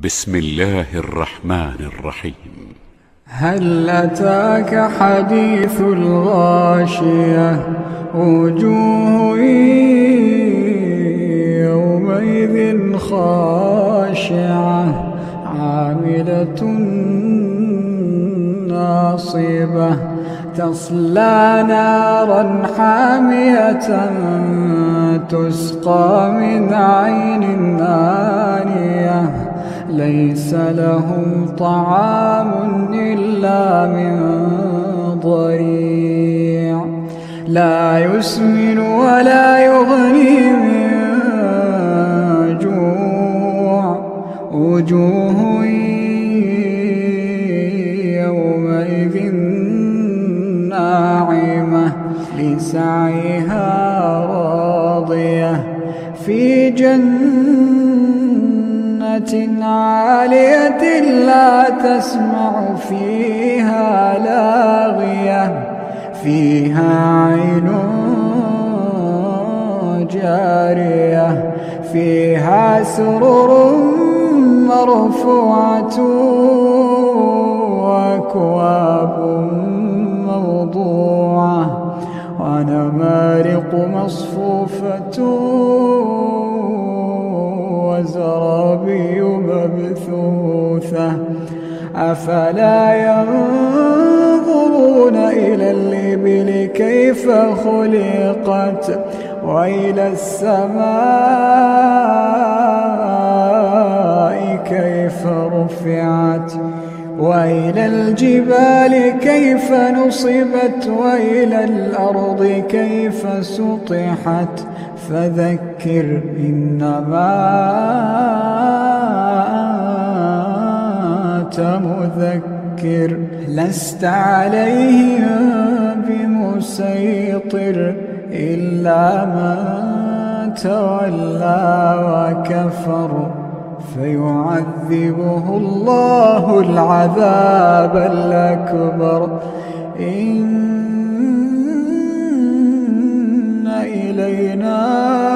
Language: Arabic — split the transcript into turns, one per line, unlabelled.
بسم الله الرحمن الرحيم.
هل أتاك حديث الغاشية وجوه يومئذ خاشعة عاملة ناصبة تصلى نارا حامية تسقى من عين آنية ليس لهم طعام إلا من ضريع لا يسمن ولا يغني من جوع وجوه يومئذ ناعمة لسعيها راضية في جنة عالية لا تسمع فيها لاغية فيها عين جارية فيها سرر مرفوعة وأكواب موضوعة ونمارق مصفوفة وزرابي مبثوثة أفلا ينظرون إلى الإبل كيف خلقت وإلى السماء كيف رفعت وإلى الجبال كيف نصبت وإلى الأرض كيف سطحت فذكر إنما أنت مذكر لست عليهم بمسيطر إلا من تولى وكفر فيعذبه الله العذاب الأكبر إن إلينا